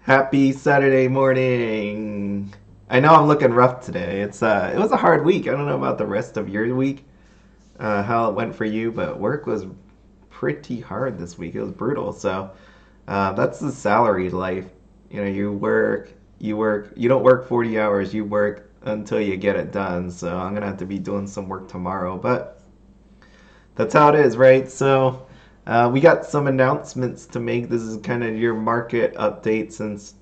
Happy Saturday morning. I know I'm looking rough today. It was a hard week. I don't know about the rest of your week, how it went for you, but work was pretty hard this week. It was brutal. So that's the salaried life. You don't work 40 hours. You work until you get it done. So I'm gonna have to be doing some work tomorrow, but that's how it is, right? So we got some announcements to make. This is kind of your market update since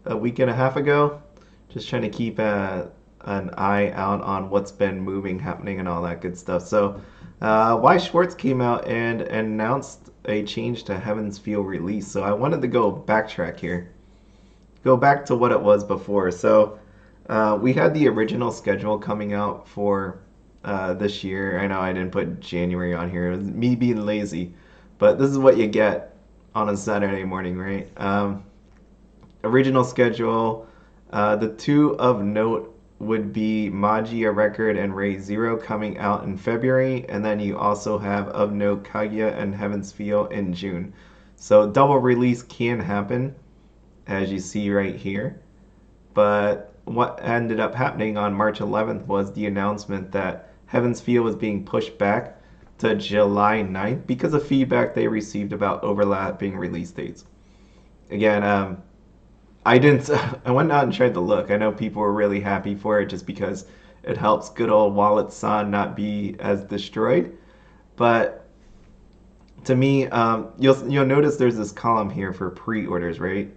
a week and a half ago. Just trying to keep an eye out on what's been moving, happening, and all that good stuff. So, Weiss Schwarz came out and announced a change to Heaven's Feel release. So, I wanted to go backtrack here, go back to what it was before. So, we had the original schedule coming out for this year. I know I didn't put January on here, it was me being lazy, but this is what you get on a Saturday morning, right? Original schedule. The two of note would be Maji a Record and Ray Zero coming out in February, and then you also have of note Kaguya and Heaven's Feel in June. So double release can happen, as you see right here. But what ended up happening on March 11th was the announcement that Heaven's Feel was being pushed back to July 9th because of feedback they received about overlapping release dates. Again, I didn't. I went out and tried to look. I know people were really happy for it just because it helps good old Wallet San not be as destroyed. But to me, you'll notice there's this column here for pre-orders, right?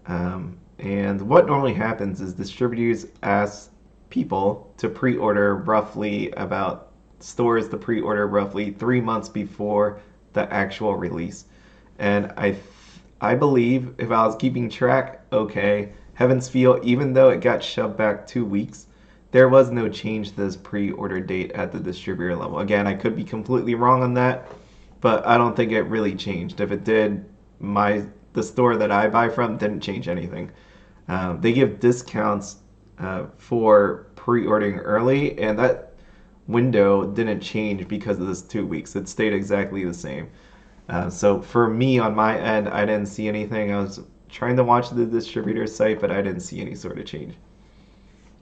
And what normally happens is distributors ask people to pre-order roughly about stores to pre-order roughly 3 months before the actual release. And I believe if I was keeping track, okay, Heaven's Feel, even though it got shoved back 2 weeks, there was no change to this pre-order date at the distributor level. Again, I could be completely wrong on that, but I don't think it really changed. If it did, the store that I buy from didn't change anything. They give discounts for pre-ordering early, and that window didn't change because of this 2 weeks. It stayed exactly the same. So for me on my end, I didn't see anything. I was trying to watch the distributor site, but I didn't see any sort of change.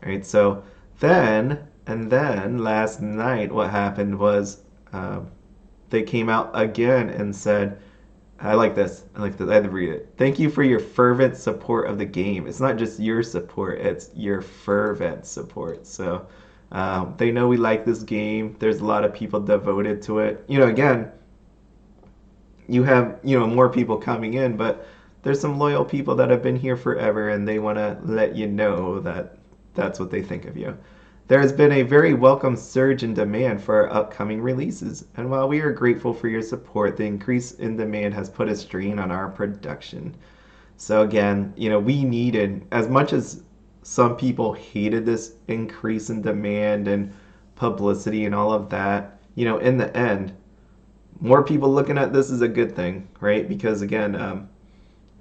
All right, so then last night, what happened was they came out again and said, I like this. I like this. I had to read it. Thank you for your fervent support of the game. It's not just your support, it's your fervent support. So they know we like this game. There's a lot of people devoted to it. Again, you have, more people coming in, but there's some loyal people that have been here forever and they want to let you know that that's what they think of you. There has been a very welcome surge in demand for our upcoming releases, and while we are grateful for your support, the increase in demand has put a strain on our production. So again, we needed, as much as some people hated this increase in demand and publicity and all of that, in the end, more people looking at this is a good thing, right? Because again,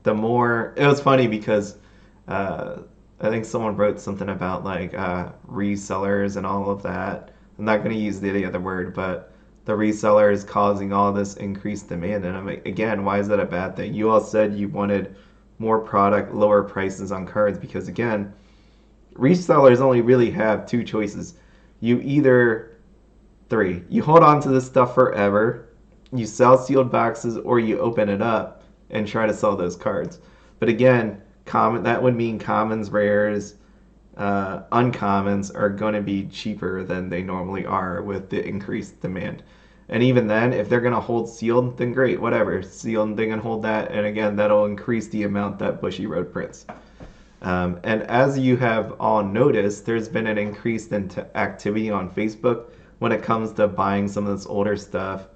the more it was funny because uh, I think someone wrote something about like resellers and all of that. I'm not going to use the other word, but the resellers causing all this increased demand. And I'm like, again, why is that a bad thing? You all said you wanted more product, lower prices on cards because again, resellers only really have two choices. You either three, you hold on to this stuff forever, you sell sealed boxes, or you open it up and try to sell those cards. But again, that would mean commons, rares, uncommons are going to be cheaper than they normally are with the increased demand. And even then, if they're going to hold sealed, then great, whatever. Sealed, they can hold that, and again, that'll increase the amount that Bushiroad prints. And as you have all noticed, there's been an increased activity on Facebook when it comes to buying some of this older stuff,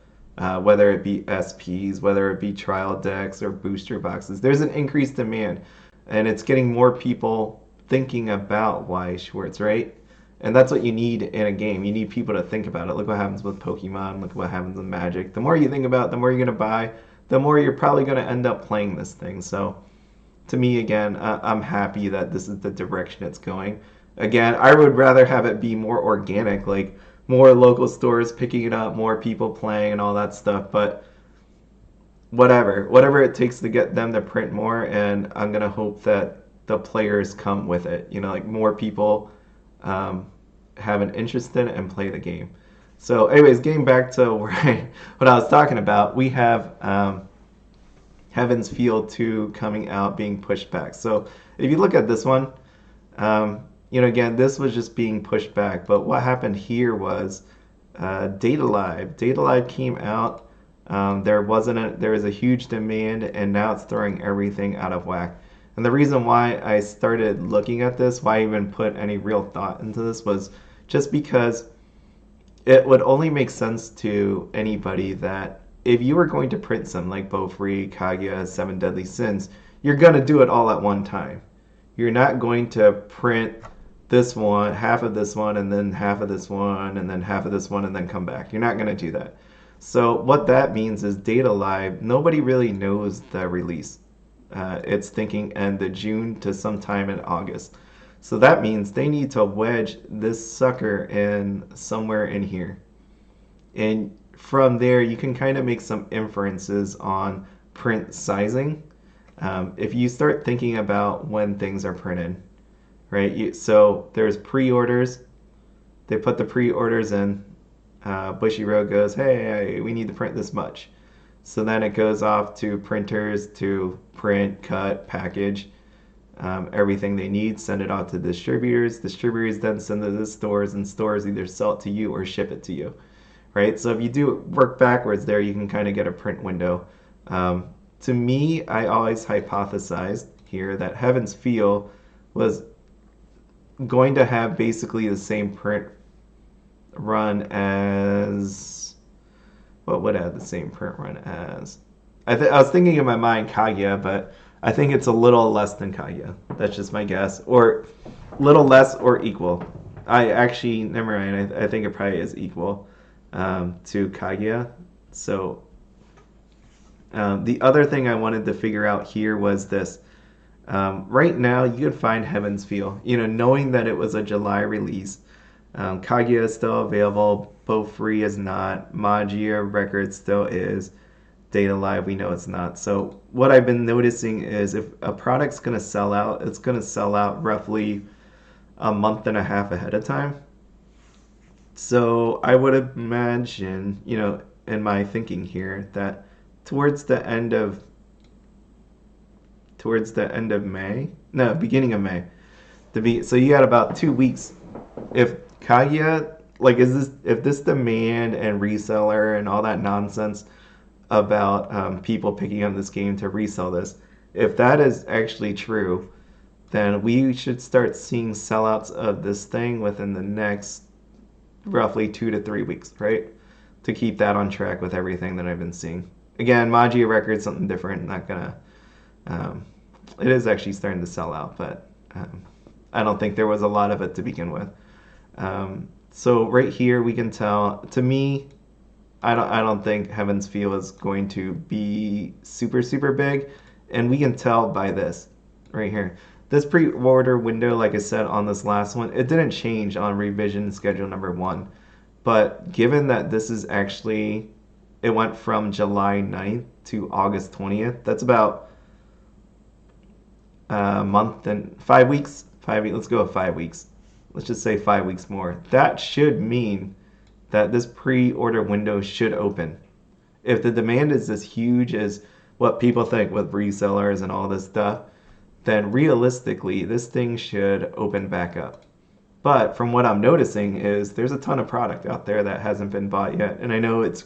whether it be SPs, whether it be trial decks or booster boxes. There's an increased demand, and it's getting more people thinking about Weiss Schwarz, right? And that's what you need in a game. You need people to think about it. Look what happens with Pokemon. Look what happens with Magic. The more you think about it, the more you're going to buy, the more you're probably going to end up playing this thing. So to me, again, I'm happy that this is the direction it's going. Again, I would rather have it be more organic, like more local stores picking it up, more people playing, and all that stuff. But whatever it takes to get them to print more, and I'm gonna hope that the players come with it. You know, like more people um, have an interest in it and play the game. So, anyways, getting back to what I was talking about, we have Heaven's Feel 2 coming out, being pushed back. So, if you look at this one, again, this was just being pushed back. But what happened here was Data Live. Data Live came out. There was a huge demand, and now it's throwing everything out of whack. And the reason why I started looking at this, why I even put any real thought into this, was just because it would only make sense to anybody that if you were going to print some like Bofuri, Kaguya, Seven Deadly Sins, you're gonna do it all at one time. You're not going to print this one, half of this one, and then half of this one, and then half of this one, and then come back. You're not gonna do that. So what that means is Data Live, nobody really knows the release. It's thinking end of June to sometime in August. So that means they need to wedge this sucker in somewhere in here. And from there, you can kind of make some inferences on print sizing. If you start thinking about when things are printed, right? So there's pre-orders. They put the pre-orders in. Bushiroad goes, hey, we need to print this much. So then it goes off to printers to print, cut, package, everything they need, send it out to distributors. Distributors then send it to the stores, and stores either sell it to you or ship it to you, right? So if you do work backwards there, you can kind of get a print window. To me, I always hypothesized here that Heaven's Feel was going to have basically the same print run as... What would have the same print run as? I was thinking in my mind Kaguya, but I think it's a little less than Kaguya. That's just my guess. Or little less or equal. Never mind. I think it probably is equal to Kaguya. So the other thing I wanted to figure out here was this. Right now, you can find Heaven's Feel. Knowing that it was a July release. Kaguya is still available. Bofuri is not. Magia Records still is. Data Live, we know it's not. So what I've been noticing is if a product's going to sell out, it's going to sell out roughly a month and a half ahead of time. So I would imagine, in my thinking here, that towards the end of May, no, beginning of May, so you got about 2 weeks. If Kaguya, if this demand and reseller and all that nonsense about people picking up this game to resell this, if that is actually true, then we should start seeing sellouts of this thing within the next roughly 2 to 3 weeks, right? To keep that on track with everything that I've been seeing. Again, Magia Records, something different. Not gonna. It is actually starting to sell out, but I don't think there was a lot of it to begin with. So right here we can tell. To me, I don't think Heaven's Feel is going to be super super big, and we can tell by this right here. This pre-order window, like I said on this last one, it didn't change on revision schedule number 1. But given that this is actually, it went from July 9th to August 20th, that's about a month and 5 weeks. 5 weeks. Let's go with 5 weeks. Let's just say 5 weeks more. That should mean that this pre-order window should open. If the demand is as huge as what people think with resellers and all this stuff, then realistically, this thing should open back up. But from what I'm noticing is there's a ton of product out there that hasn't been bought yet. And I know it's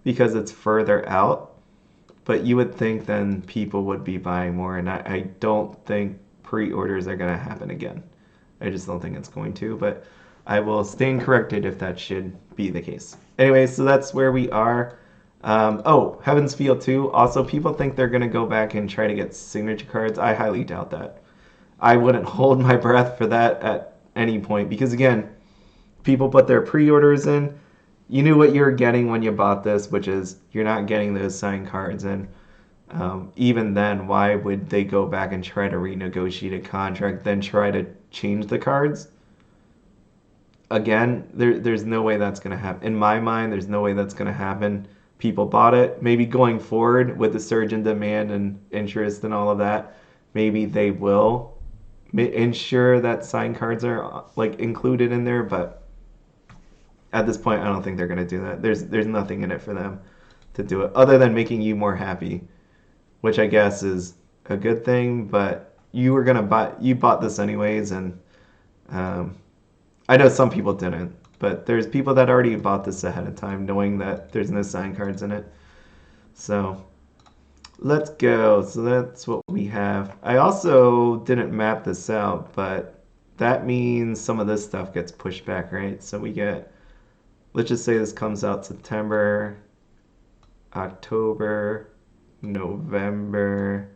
because it's further out, but you would think then people would be buying more. And I don't think pre-orders are going to happen again. I just don't think it's going to, but I will stand corrected if that should be the case. Anyway, so that's where we are. Heaven's Feel 2. Also, people think they're going to go back and try to get signature cards. I highly doubt that. I wouldn't hold my breath for that at any point because, again, people put their pre-orders in. You knew what you were getting when you bought this, which is you're not getting those signed cards in. Even then, why would they go back and try to renegotiate a contract, then try to change the cards? Again, there's no way that's going to happen. In my mind, there's no way that's going to happen people bought it. Maybe going forward with the surge in demand and interest and all of that, maybe they will ensure that sign cards are like included in there. But at this point, I don't think they're going to do that. There's nothing in it for them to do it other than making you more happy, which I guess is a good thing. But you bought this anyways, and um, I know some people didn't, but there's people that already bought this ahead of time, knowing that there's no sign cards in it. So let's go. So that's what we have. I also didn't map this out, but that means some of this stuff gets pushed back, right? So we get, let's just say this comes out September, October, November,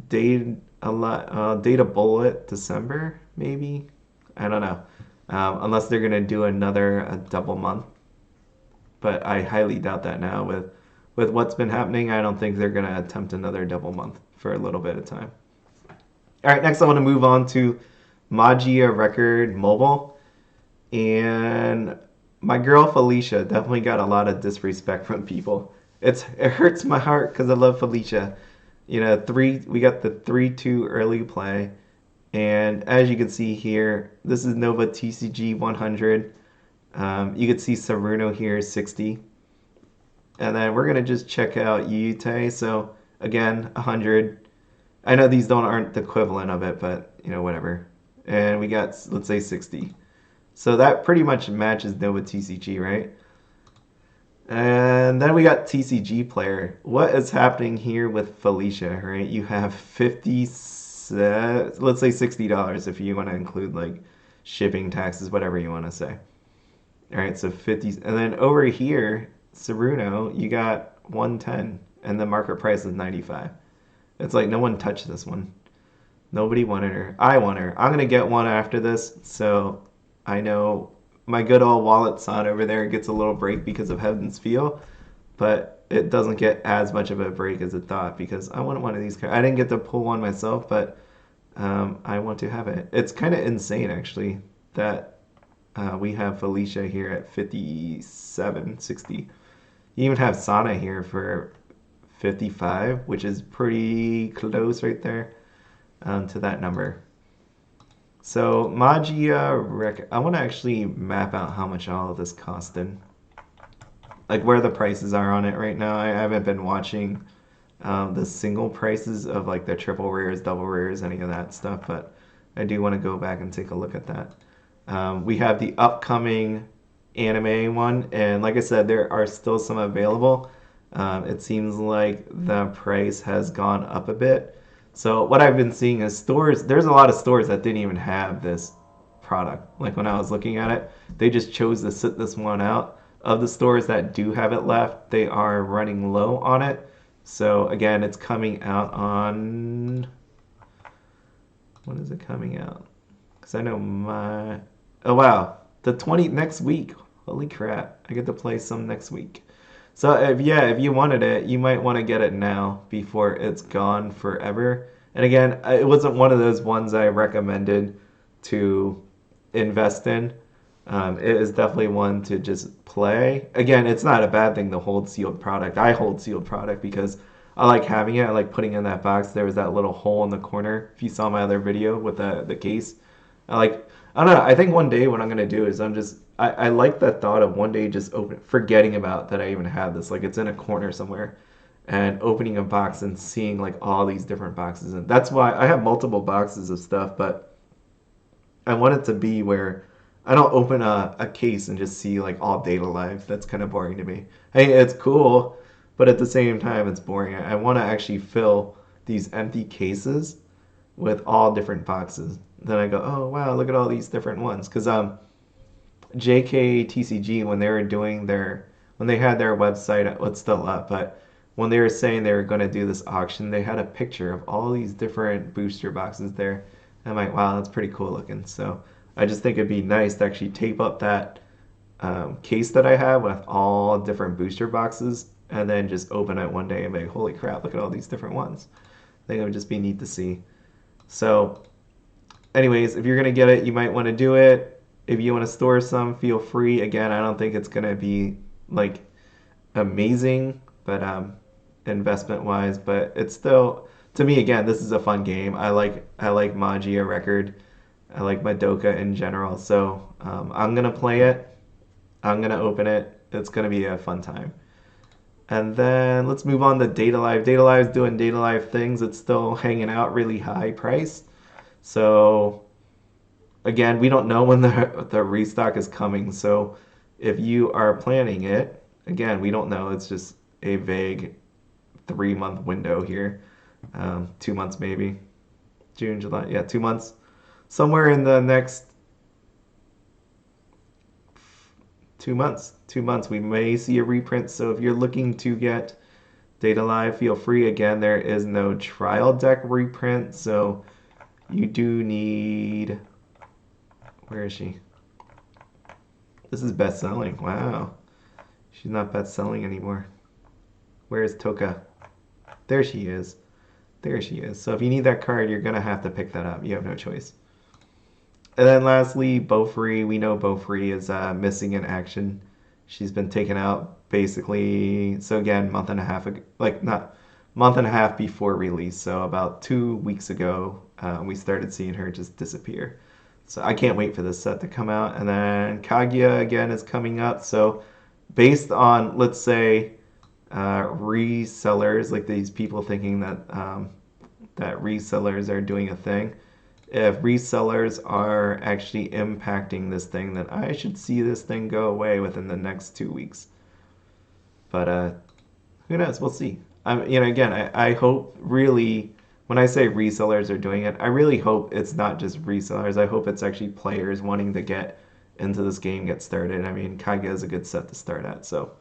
date data bullet December maybe. I don't know, unless they're gonna do another a double month. But I highly doubt that now with what's been happening. I don't think they're gonna attempt another double month for a little bit of time. All right, next I want to move on to Magia Record Mobile, and my girl Felicia definitely got a lot of disrespect from people. It hurts my heart because I love Felicia. You know, we got the 3-2 early play, and as you can see here, this is Nova TCG 100. You can see Saruno here 60, and then we're gonna just check out Yute. So again, 100. I know these don't aren't the equivalent of it, but you know whatever. And we got, let's say, 60. So that pretty much matches Nova TCG, right? And then we got TCG player. What is happening here with Felicia, right? You have 50, let's say $60 if you want to include like shipping, taxes, whatever you want to say. All right, so 50. And then over here, Saruno, you got 110 and the market price is 95. It's like no one touched this one. Nobody wanted her. I want her. I'm going to get one after this, so I know my good old wallet son over there gets a little break because of Heaven's Feel, but it doesn't get as much of a break as it thought because I want one of these cards. I didn't get to pull one myself, but I want to have it. It's kind of insane, actually, that we have Felicia here at 57, 60. You even have Sana here for 55, which is pretty close right there to that number. So Magia I want to actually map out how much all of this costed. Like where the prices are on it right now. I haven't been watching the single prices of like the triple rares, double rares, any of that stuff, but I do want to go back and take a look at that. We have the upcoming anime one, and like I said, there are still some available. It seems like the price has gone up a bit. So what I've been seeing is stores, there's a lot of stores that didn't even have this product. Like when I was looking at it, they just chose to sit this one out. Of the stores that do have it left, they are running low on it. So again, it's coming out on, when is it coming out? Because I know oh wow, the 20th next week. Holy crap, I get to play some next week. So if you wanted it, you might want to get it now before it's gone forever. And again, it wasn't one of those ones I recommended to invest in. It is definitely one to just play. Again, it's not a bad thing to hold sealed product. I hold sealed product because I like having it. I like putting it in that box. There was that little hole in the corner. If you saw my other video with the case, I don't know. I think one day what I'm gonna do is I like the thought of one day just forgetting about that I even have this. Like it's in a corner somewhere, and opening a box and seeing like all these different boxes. And that's why I have multiple boxes of stuff, but I want it to be where I don't open a case and just see like all data live. That's kind of boring to me. Hey, it's cool, but at the same time, it's boring. I want to actually fill these empty cases with all different boxes. Then I go, oh wow, look at all these different ones. Because JKTCG, when they were doing when they had their website, well, it's still up, but when they were saying they were going to do this auction, they had a picture of all these different booster boxes there. And I'm like, wow, that's pretty cool looking. So I just think it'd be nice to actually tape up that case that I have with all different booster boxes and then just open it one day and be like, holy crap, look at all these different ones. I think it would just be neat to see. So anyways, if you're going to get it, you might want to do it. If you want to store some, feel free. Again, I don't think it's going to be like amazing, but investment wise, but it's still, to me, again, this is a fun game. I like Magia record. I like Madoka in general. So I'm gonna play it. I'm gonna open it. It's gonna be a fun time. And then let's move on to Data Live. Data Live's doing Data Live things. It's still hanging out really high price. So again, we don't know when the restock is coming. So if you are planning it, again, we don't know. It's just a vague 3 month window here. 2 months maybe. June, July. Yeah, 2 months. Somewhere in the next 2 months. 2 months, we may see a reprint. So if you're looking to get Data Live, feel free. Again, there is no trial deck reprint. So you do need. Where is she? This is best selling. Wow. She's not best selling anymore. Where is Toka? There she is. There she is. So if you need that card, you're going to have to pick that up. You have no choice. And then lastly, Bofuri. We know Bofuri is missing in action. She's been taken out basically. So again, month and a half ago, like not month and a half before release. So about 2 weeks ago, we started seeing her just disappear. So I can't wait for this set to come out. And then Kaguya again is coming up. So based on, let's say, resellers, like these people thinking that resellers are doing a thing. If resellers are actually impacting this thing, then I should see this thing go away within the next 2 weeks. But who knows? We'll see. Again, I hope really when I say resellers are doing it, I really hope it's not just resellers. I hope it's actually players wanting to get into this game, get started. I mean, Kaguya is a good set to start at. So,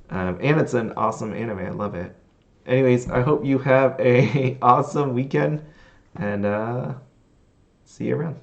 and it's an awesome anime. I love it. Anyways, I hope you have a awesome weekend, and see you around.